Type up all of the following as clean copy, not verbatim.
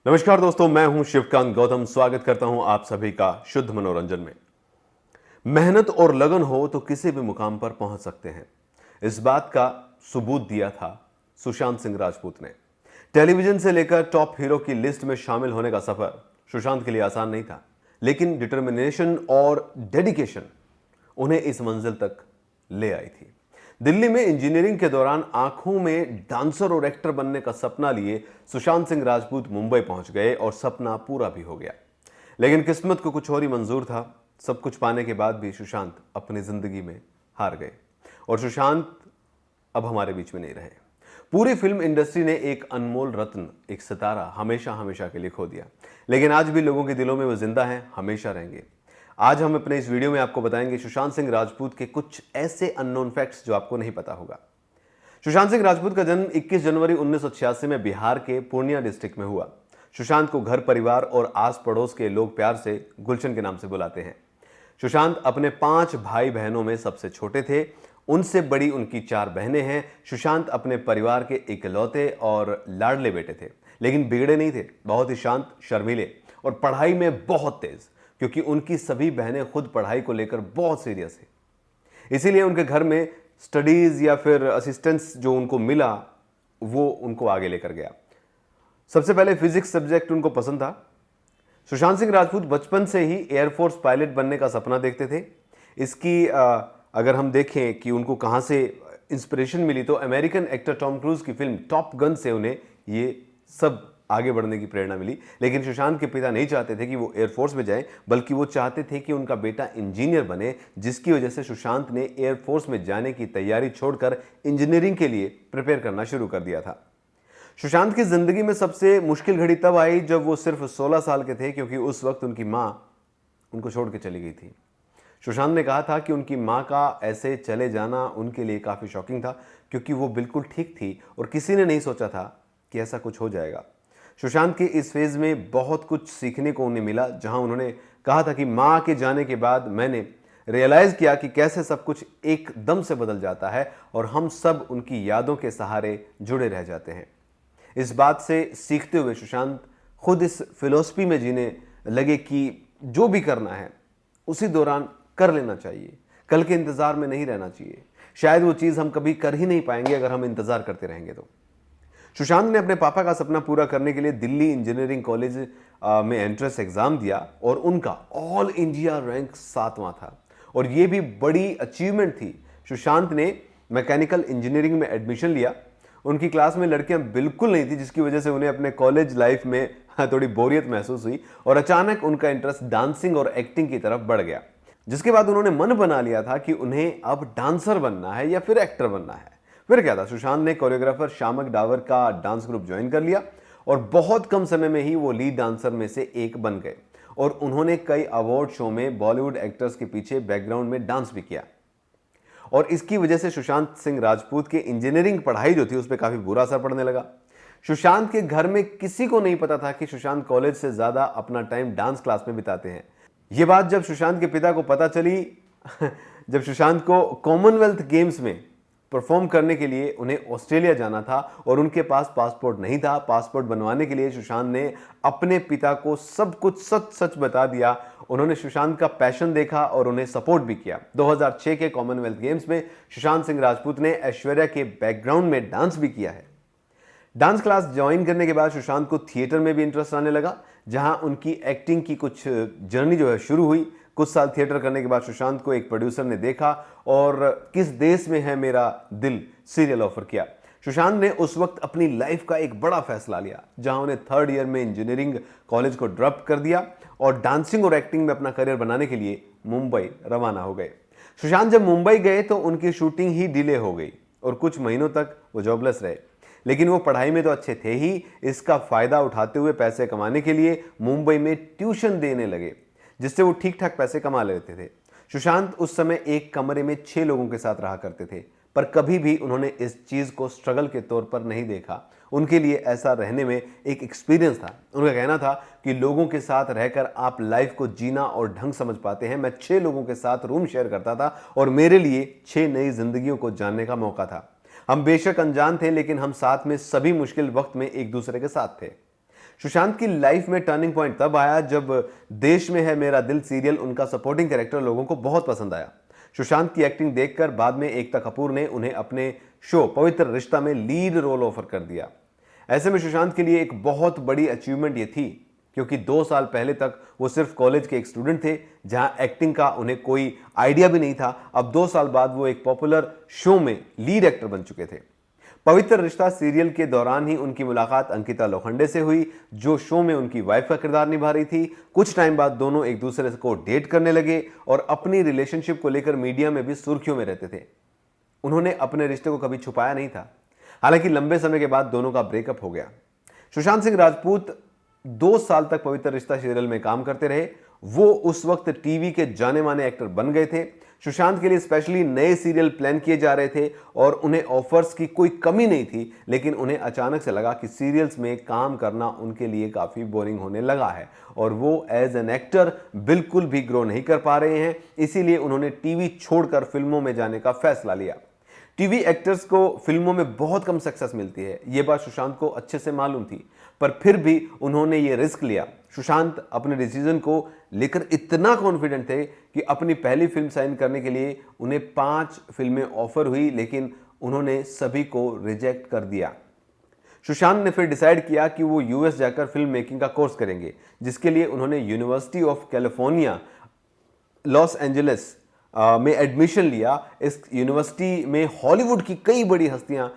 नमस्कार दोस्तों, मैं हूं शिवकांत गौतम। स्वागत करता हूं आप सभी का शुद्ध मनोरंजन में। मेहनत और लगन हो तो किसी भी मुकाम पर पहुंच सकते हैं। इस बात का सबूत दिया था सुशांत सिंह राजपूत ने। टेलीविजन से लेकर टॉप हीरो की लिस्ट में शामिल होने का सफर सुशांत के लिए आसान नहीं था, लेकिन डिटर्मिनेशन और डेडिकेशन उन्हें इस मंजिल तक ले आई थी। दिल्ली में इंजीनियरिंग के दौरान आंखों में डांसर और एक्टर बनने का सपना लिए सुशांत सिंह राजपूत मुंबई पहुंच गए और सपना पूरा भी हो गया। लेकिन किस्मत को कुछ और ही मंजूर था। सब कुछ पाने के बाद भी सुशांत अपनी जिंदगी में हार गए और सुशांत अब हमारे बीच में नहीं रहे। पूरी फिल्म इंडस्ट्री ने एक अनमोल रत्न, एक सितारा हमेशा हमेशा के लिए खो दिया, लेकिन आज भी लोगों के दिलों में वो जिंदा हैं, हमेशा रहेंगे। आज हम अपने इस वीडियो में आपको बताएंगे सुशांत सिंह राजपूत के कुछ ऐसे अननोन फैक्ट्स जो आपको नहीं पता होगा। सुशांत सिंह राजपूत का जन्म 21 जनवरी 1986 में बिहार के पूर्णिया डिस्ट्रिक्ट में हुआ। सुशांत को घर परिवार और आस पड़ोस के लोग प्यार से गुलशन के नाम से बुलाते हैं। सुशांत अपने 5 भाई बहनों में सबसे छोटे थे। उनसे बड़ी उनकी 4 बहनें हैं। सुशांत अपने परिवार के इकलौते और लाडले बेटे थे, लेकिन बिगड़े नहीं थे। बहुत ही शांत, शर्मीले और पढ़ाई में बहुत तेज, क्योंकि उनकी सभी बहनें खुद पढ़ाई को लेकर बहुत सीरियस है। इसीलिए उनके घर में स्टडीज या फिर असिस्टेंस जो उनको मिला वो उनको आगे लेकर गया। सबसे पहले फिजिक्स सब्जेक्ट उनको पसंद था। सुशांत सिंह राजपूत बचपन से ही एयरफोर्स पायलट बनने का सपना देखते थे। इसकी अगर हम देखें कि उनको कहां से इंस्पिरेशन मिली, तो अमेरिकन एक्टर टॉम क्रूज की फिल्म टॉप गन से उन्हें ये सब आगे बढ़ने की प्रेरणा मिली। लेकिन सुशांत के पिता नहीं चाहते थे कि वो एयरफोर्स में जाएं, बल्कि वो चाहते थे कि उनका बेटा इंजीनियर बने, जिसकी वजह से सुशांत ने एयरफोर्स में जाने की तैयारी छोड़कर इंजीनियरिंग के लिए प्रिपेयर करना शुरू कर दिया था। सुशांत की जिंदगी में सबसे मुश्किल घड़ी तब आई जब वो सिर्फ 16 साल के थे, क्योंकि उस वक्त उनकी मां उनको छोड़ के चली गई थी। सुशांत ने कहा था कि उनकी मां का ऐसे चले जाना उनके लिए काफी शॉकिंग था, क्योंकि वो बिल्कुल ठीक थी और किसी ने नहीं सोचा था कि ऐसा कुछ हो जाएगा। सुशांत के इस फेज में बहुत कुछ सीखने को उन्हें मिला, जहां उन्होंने कहा था कि मां के जाने के बाद मैंने रियलाइज किया कि कैसे सब कुछ एकदम से बदल जाता है और हम सब उनकी यादों के सहारे जुड़े रह जाते हैं। इस बात से सीखते हुए सुशांत खुद इस फिलॉसफी में जीने लगे कि जो भी करना है उसी दौरान कर लेना चाहिए, कल के इंतजार में नहीं रहना चाहिए। शायद वो चीज हम कभी कर ही नहीं पाएंगे अगर हम इंतजार करते रहेंगे तो। सुशांत ने अपने पापा का सपना पूरा करने के लिए दिल्ली इंजीनियरिंग कॉलेज में एंट्रेंस एग्जाम दिया और उनका ऑल इंडिया रैंक 7वां था और यह भी बड़ी अचीवमेंट थी। सुशांत ने मैकेनिकल इंजीनियरिंग में एडमिशन लिया। उनकी क्लास में लड़कियां बिल्कुल नहीं थी, जिसकी वजह से उन्हें अपने कॉलेज लाइफ में थोड़ी बोरियत महसूस हुई और अचानक उनका इंटरेस्ट डांसिंग और एक्टिंग की तरफ बढ़ गया, जिसके बाद उन्होंने मन बना लिया था कि उन्हें अब डांसर बनना है या फिर एक्टर बनना है। फिर क्या था, सुशांत ने कोरियोग्राफर शामक डावर का डांस ग्रुप ज्वाइन कर लिया और बहुत कम समय में ही वो लीड डांसर में से एक बन गए और उन्होंने कई अवार्ड शो में बॉलीवुड एक्टर्स के पीछे बैकग्राउंड में डांस भी किया। और इसकी वजह से सुशांत सिंह राजपूत के इंजीनियरिंग पढ़ाई जो थी उस पर काफी बुरा असर पड़ने लगा। सुशांत के घर में किसी को नहीं पता था कि सुशांत कॉलेज से ज्यादा अपना टाइम डांस क्लास में बिताते हैं। यह बात जब सुशांत के पिता को पता चली, जब सुशांत को कॉमनवेल्थ गेम्स में परफॉर्म करने के लिए उन्हें ऑस्ट्रेलिया जाना था और उनके पास पासपोर्ट नहीं था। पासपोर्ट बनवाने के लिए सुशांत ने अपने पिता को सब कुछ सच सच बता दिया। उन्होंने सुशांत का पैशन देखा और उन्हें सपोर्ट भी किया। 2006 के कॉमनवेल्थ गेम्स में सुशांत सिंह राजपूत ने ऐश्वर्या के बैकग्राउंड में डांस भी किया है। डांस क्लास ज्वाइन करने के बाद सुशांत को थिएटर में भी इंटरेस्ट आने लगा, जहां उनकी एक्टिंग की कुछ जर्नी जो है शुरू हुई। कुछ साल थिएटर करने के बाद सुशांत को एक प्रोड्यूसर ने देखा और किस देश में है मेरा दिल सीरियल ऑफर किया। सुशांत ने उस वक्त अपनी लाइफ का एक बड़ा फैसला लिया, जहां उन्हें 3rd ईयर में इंजीनियरिंग कॉलेज को ड्रॉप कर दिया और डांसिंग और एक्टिंग में अपना करियर बनाने के लिए मुंबई रवाना हो गए। सुशांत जब मुंबई गए तो उनकी शूटिंग ही डिले हो गई और कुछ महीनों तक वो जॉबलेस रहे। लेकिन वो पढ़ाई में तो अच्छे थे ही, इसका फायदा उठाते हुए पैसे कमाने के लिए मुंबई में ट्यूशन देने लगे, जिससे वो ठीक ठाक पैसे कमा लेते थे। सुशांत उस समय एक कमरे में 6 लोगों के साथ रहा करते थे, पर कभी भी उन्होंने इस चीज को स्ट्रगल के तौर पर नहीं देखा। उनके लिए ऐसा रहने में एक एक्सपीरियंस था। उनका कहना था कि लोगों के साथ रहकर आप लाइफ को जीना और ढंग समझ पाते हैं। मैं 6 लोगों के साथ रूम शेयर करता था और मेरे लिए 6 नई जिंदगियों को जानने का मौका था। हम बेशक अनजान थे, लेकिन हम साथ में सभी मुश्किल वक्त में एक दूसरे के साथ थे। सुशांत की लाइफ में टर्निंग पॉइंट तब आया जब देश में है मेरा दिल सीरियल उनका सपोर्टिंग कैरेक्टर लोगों को बहुत पसंद आया। सुशांत की एक्टिंग देखकर बाद में एकता कपूर ने उन्हें अपने शो पवित्र रिश्ता में लीड रोल ऑफर कर दिया। ऐसे में सुशांत के लिए एक बहुत बड़ी अचीवमेंट ये थी, क्योंकि 2 साल पहले तक वो सिर्फ कॉलेज के एक स्टूडेंट थे जहां एक्टिंग का उन्हें कोई आइडिया भी नहीं था। अब 2 साल बाद वो एक पॉपुलर शो में लीड एक्टर बन चुके थे। पवित्र रिश्ता सीरियल के दौरान ही उनकी मुलाकात अंकिता लोखंडे से हुई, जो शो में उनकी वाइफ का किरदार निभा रही थी। कुछ टाइम बाद दोनों एक दूसरे को डेट करने लगे और अपनी रिलेशनशिप को लेकर मीडिया में भी सुर्खियों में रहते थे। उन्होंने अपने रिश्ते को कभी छुपाया नहीं था। हालांकि लंबे समय के बाद दोनों का ब्रेकअप हो गया। सुशांत सिंह राजपूत 2 साल तक पवित्र रिश्ता सीरियल में काम करते रहे। वो उस वक्त टीवी के जाने माने एक्टर बन गए थे। सुशांत के लिए स्पेशली नए सीरियल प्लान किए जा रहे थे और उन्हें ऑफर्स की कोई कमी नहीं थी, लेकिन उन्हें अचानक से लगा कि सीरियल्स में काम करना उनके लिए काफी बोरिंग होने लगा है और वो एज एन एक्टर बिल्कुल भी ग्रो नहीं कर पा रहे हैं। इसीलिए उन्होंने टीवी छोड़कर फिल्मों में जाने का फैसला लिया। टीवी एक्टर्स को फिल्मों में बहुत कम सक्सेस मिलती है, यह बात सुशांत को अच्छे से मालूम थी, पर फिर भी उन्होंने ये रिस्क लिया। सुशांत अपने डिसीजन को लेकर इतना कॉन्फिडेंट थे कि अपनी पहली फिल्म साइन करने के लिए उन्हें 5 फिल्में ऑफर हुई, लेकिन उन्होंने सभी को रिजेक्ट कर दिया। सुशांत ने फिर डिसाइड किया कि वो यूएस जाकर फिल्म मेकिंग का कोर्स करेंगे, जिसके लिए उन्होंने university of California Los Angeles में एडमिशन लिया। इस यूनिवर्सिटी में हॉलीवुड की कई बड़ी हस्तियां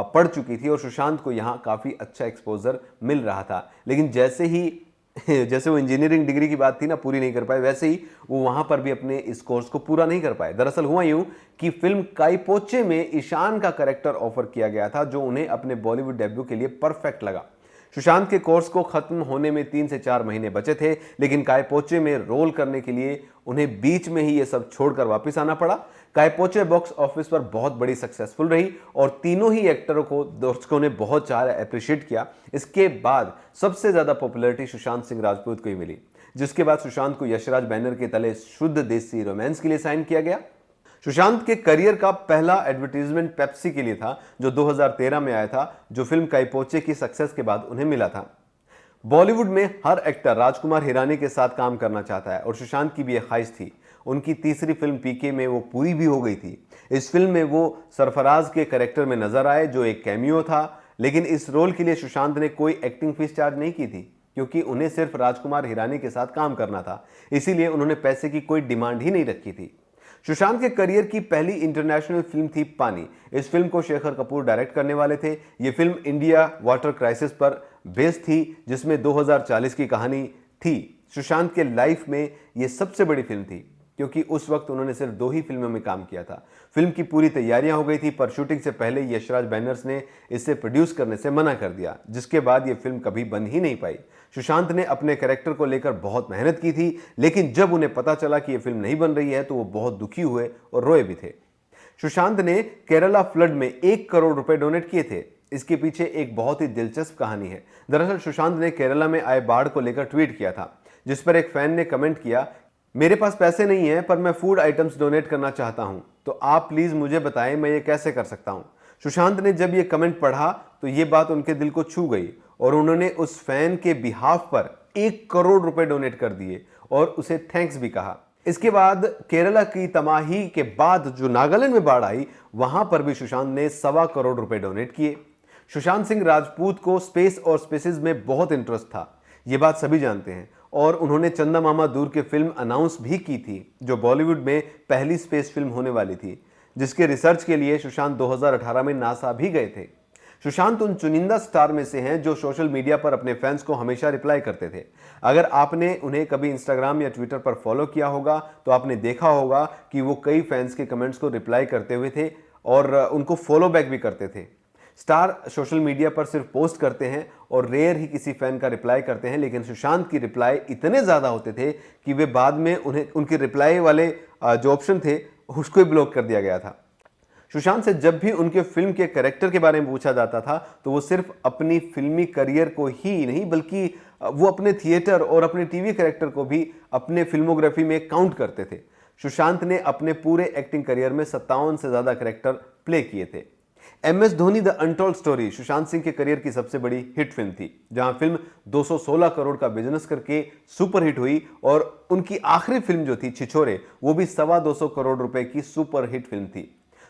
पढ़ चुकी थी और सुशांत को यहाँ काफ़ी अच्छा एक्सपोजर मिल रहा था। लेकिन जैसे वो इंजीनियरिंग डिग्री की बात थी ना, पूरी नहीं कर पाए, वैसे ही वो वहाँ पर भी अपने इस कोर्स को पूरा नहीं कर पाए। दरअसल हुआ यूँ कि फिल्म काइपोचे में ईशान का कैरेक्टर ऑफर किया गया था, जो उन्हें अपने बॉलीवुड डेब्यू के लिए परफेक्ट लगा। सुशांत के कोर्स को खत्म होने में 3 से 4 महीने बचे थे, लेकिन काइपोचे में रोल करने के लिए उन्हें बीच में ही ये सब छोड़कर वापस आना पड़ा। काइपोचे बॉक्स ऑफिस पर बहुत बड़ी सक्सेसफुल रही और तीनों ही एक्टरों को दर्शकों ने बहुत ज़्यादा अप्रिशिएट किया। इसके बाद सबसे ज़्यादा पॉपुलैरिटी सुशांत सिंह राजपूत को ही मिली, जिसके बाद सुशांत को यशराज बैनर के तले शुद्ध देसी रोमांस के लिए साइन किया गया। सुशांत के करियर का पहला एडवर्टीजमेंट पेप्सी के लिए था, जो 2013 में आया था, जो फिल्म काइपोचे की सक्सेस के बाद उन्हें मिला था। बॉलीवुड में हर एक्टर राजकुमार हिरानी के साथ काम करना चाहता है और सुशांत की भी यह ख्वाहिश थी। उनकी तीसरी फिल्म पीके में वो पूरी भी हो गई थी। इस फिल्म में वो सरफराज के कैरेक्टर में नजर आए, जो एक कैमियो था, लेकिन इस रोल के लिए सुशांत ने कोई एक्टिंग फीस चार्ज नहीं की थी, क्योंकि उन्हें सिर्फ राजकुमार हिरानी के साथ काम करना था। इसीलिए उन्होंने पैसे की कोई डिमांड ही नहीं रखी थी। सुशांत के करियर की पहली इंटरनेशनल फिल्म थी पानी। इस फिल्म को शेखर कपूर डायरेक्ट करने वाले थे। ये फिल्म इंडिया वाटर क्राइसिस पर बेस्ड थी, जिसमें 2040 की कहानी थी। सुशांत के लाइफ में ये सबसे बड़ी फिल्म थी, क्योंकि उस वक्त उन्होंने सिर्फ 2 ही फिल्मों में काम किया था। फिल्म की पूरी तैयारियां हो गई थी, पर शूटिंग से पहले यशराज बैनर्स ने इसे प्रोड्यूस करने से मना कर दिया, जिसके बाद ये फिल्म कभी बन ही नहीं पाई। सुशांत ने अपने कैरेक्टर को लेकर बहुत मेहनत की थी, लेकिन जब उन्हें पता चला कि यह फिल्म नहीं बन रही है तो वो बहुत दुखी हुए और रोए भी थे। सुशांत ने केरला फ्लड में 1 करोड़ रुपए डोनेट किए थे। इसके पीछे एक बहुत ही दिलचस्प कहानी है। दरअसल सुशांत ने केरला में आए बाढ़ को लेकर ट्वीट किया था, जिस पर एक फैन ने कमेंट किया, मेरे पास पैसे नहीं है पर मैं फूड आइटम्स डोनेट करना चाहता हूं, तो आप प्लीज मुझे बताएं मैं ये कैसे कर सकता हूं। सुशांत ने जब ये कमेंट पढ़ा तो ये बात उनके दिल को छू गई और उन्होंने उस फैन के बिहाफ पर 1 करोड़ रुपए डोनेट कर दिए और उसे थैंक्स भी कहा। इसके बाद केरला की तबाही के बाद जो नागालैंड में बाढ़ आई, वहां पर भी सुशांत ने 1.25 करोड़ रुपए डोनेट किए। सुशांत सिंह राजपूत को स्पेस और स्पेसिस में बहुत इंटरेस्ट था, ये बात सभी जानते हैं, और उन्होंने चंदा मामा दूर के फिल्म अनाउंस भी की थी, जो बॉलीवुड में पहली स्पेस फिल्म होने वाली थी, जिसके रिसर्च के लिए सुशांत 2018 में नासा भी गए थे। सुशांत उन चुनिंदा स्टार में से हैं जो सोशल मीडिया पर अपने फैंस को हमेशा रिप्लाई करते थे। अगर आपने उन्हें कभी इंस्टाग्राम या ट्विटर पर फॉलो किया होगा तो आपने देखा होगा कि वो कई फैंस के कमेंट्स को रिप्लाई करते हुए थे और उनको फॉलो बैक भी करते थे। स्टार सोशल मीडिया पर सिर्फ पोस्ट करते हैं और रेयर ही किसी फैन का रिप्लाई करते हैं, लेकिन सुशांत की रिप्लाई इतने ज़्यादा होते थे कि वे बाद में उन्हें उनके रिप्लाई वाले जो ऑप्शन थे उसको ही ब्लॉक कर दिया गया था। सुशांत से जब भी उनके फिल्म के कैरेक्टर के बारे में पूछा जाता था तो वो सिर्फ अपनी फिल्मी करियर को ही नहीं, बल्कि वो अपने थिएटर और अपने टीवी कैरेक्टर को भी अपने फिल्मोग्राफी में काउंट करते थे। सुशांत ने अपने पूरे एक्टिंग करियर में 57 से ज़्यादा कैरेक्टर प्ले किए थे। M S Dhoni the untold story Sushant Singh के करियर की सबसे बड़ी हिट फिल्म थी, जहां फिल्म 216 करोड़ का बिजनेस करके सुपर हिट हुई और उनकी आखिरी फिल्म जो थी छिछोरे, वो भी 225 करोड़ रुपए की सुपर हिट फिल्म थी।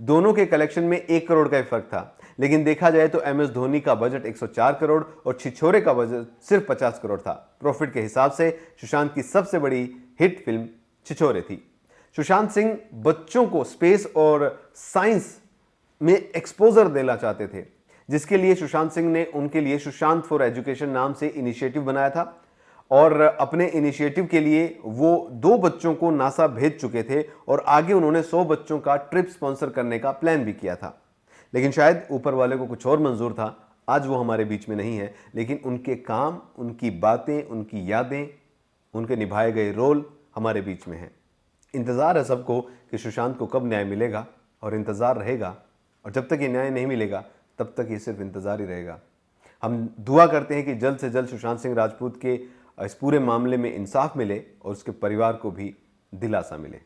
दोनों के कलेक्शन में 1 करोड़ का ही फर्क था, लेकिन देखा जाए तो एम एस धोनी का बजट 104 करोड़ और छिछोरे का बजट सिर्फ 50 करोड़ था। प्रॉफिट के हिसाब से सुशांत की सबसे बड़ी हिट फिल्म छिछोरे थी। सुशांत सिंह बच्चों को स्पेस और साइंस में एक्सपोजर देना चाहते थे, जिसके लिए सुशांत सिंह ने उनके लिए सुशांत फॉर एजुकेशन नाम से इनिशिएटिव बनाया था और अपने इनिशिएटिव के लिए वो 2 बच्चों को नासा भेज चुके थे और आगे उन्होंने 100 बच्चों का ट्रिप स्पॉन्सर करने का प्लान भी किया था। लेकिन शायद ऊपर वाले को कुछ और मंजूर था। आज वो हमारे बीच में नहीं है, लेकिन उनके काम, उनकी बातें, उनकी यादें, उनके निभाए गए रोल हमारे बीच में हैं। इंतज़ार है सबको कि सुशांत को कब न्याय मिलेगा, और इंतज़ार रहेगा, और जब तक ये न्याय नहीं मिलेगा तब तक ये सिर्फ इंतज़ार ही रहेगा। हम दुआ करते हैं कि जल्द से जल्द सुशांत सिंह राजपूत के इस पूरे मामले में इंसाफ मिले और उसके परिवार को भी दिलासा मिले।